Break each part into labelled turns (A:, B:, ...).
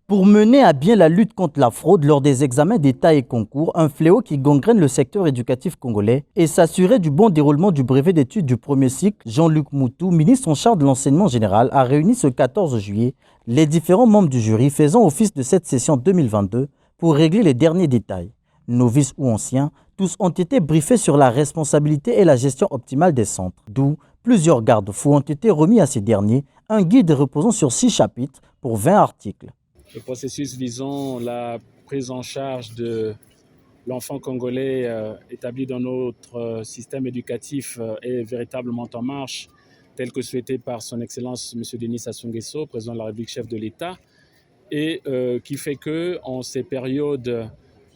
A: Pour mener à bien la lutte contre la fraude lors des examens d'État et concours, un fléau qui gangrène le secteur éducatif congolais, et s'assurer du bon déroulement du brevet d'études du premier cycle, Jean-Luc Moutou, ministre en charge de l'enseignement général, a réuni ce 14 juillet les différents membres du jury faisant office de cette session 2022 pour régler les derniers détails. Novices ou anciens, tous ont été briefés sur la responsabilité et la gestion optimale des centres, d'où plusieurs garde-fous ont été remis à ces derniers, un guide reposant sur 6 chapitres pour 20 articles.
B: Le processus visant la prise en charge de l'enfant congolais établi dans notre système éducatif est véritablement en marche, tel que souhaité par son Excellence M. Denis Sassou Nguesso, président de la République, chef de l'État, et qui fait qu'en ces périodes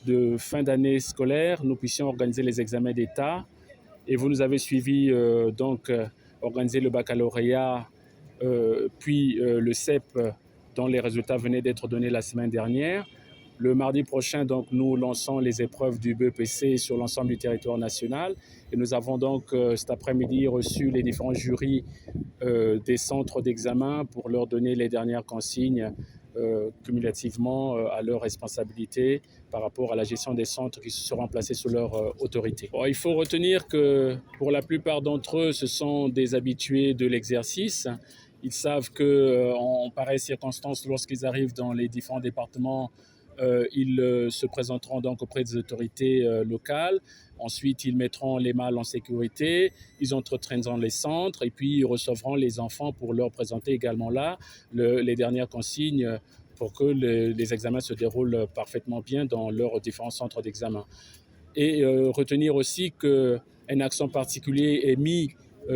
B: de fin d'année scolaire, nous puissions organiser les examens d'État. Et vous nous avez suivi organiser le baccalauréat, puis le CEP, dont les résultats venaient d'être donnés la semaine dernière. Le mardi prochain, donc, nous lançons les épreuves du BEPC sur l'ensemble du territoire national. Et nous avons donc cet après-midi reçu les différents jurys des centres d'examen pour leur donner les dernières consignes cumulativement à leur responsabilité par rapport à la gestion des centres qui seront placés sous leur autorité. Bon, il faut retenir que pour la plupart d'entre eux, ce sont des habitués de l'exercice. Ils savent qu'en pareille circonstance, lorsqu'ils arrivent dans les différents départements, ils se présenteront donc auprès des autorités locales. Ensuite, ils mettront les malles en sécurité, ils entretiendront les centres et puis ils recevront les enfants pour leur présenter également là les dernières consignes pour que les examens se déroulent parfaitement bien dans leurs différents centres d'examen. Et retenir aussi qu'un accent particulier est mis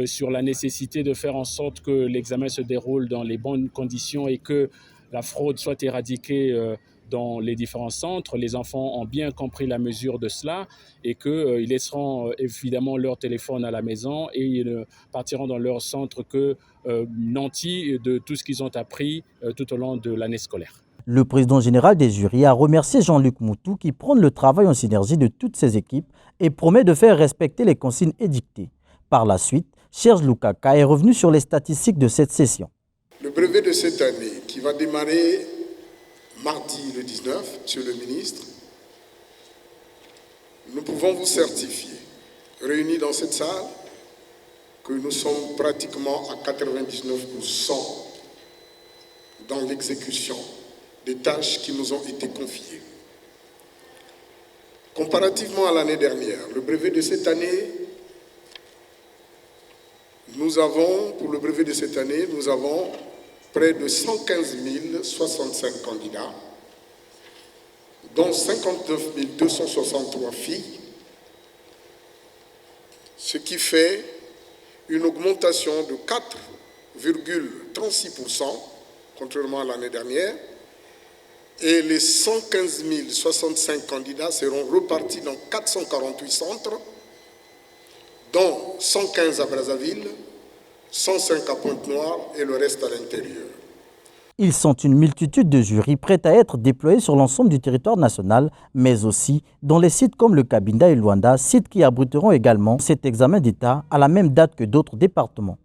B: sur la nécessité de faire en sorte que l'examen se déroule dans les bonnes conditions et que la fraude soit éradiquée dans les différents centres. Les enfants ont bien compris la mesure de cela et qu'ils laisseront évidemment leur téléphone à la maison et ils ne partiront dans leur centre que nantis de tout ce qu'ils ont appris tout au long de l'année scolaire.
A: Le président général des jurys a remercié Jean-Luc Moutou qui prône le travail en synergie de toutes ses équipes et promet de faire respecter les consignes édictées. Par la suite, Serge Lukaka est revenu sur les statistiques de cette session.
C: Le brevet de cette année qui va démarrer mardi le 19, Monsieur le ministre, nous pouvons vous certifier, réunis dans cette salle, que nous sommes pratiquement à 99% dans l'exécution des tâches qui nous ont été confiées. Comparativement à l'année dernière, le brevet de cette année, pour le brevet de cette année, nous avons près de 115 065 candidats, dont 59 263 filles, ce qui fait une augmentation de 4,36%, contrairement à l'année dernière, et les 115 065 candidats seront repartis dans 448 centres, dont 115 à Brazzaville, 105 à Pointe-Noire et le reste à l'intérieur.
A: Ils sont une multitude de jurys prêts à être déployés sur l'ensemble du territoire national, mais aussi dans les sites comme le Cabinda et Luanda, sites qui abriteront également cet examen d'État à la même date que d'autres départements.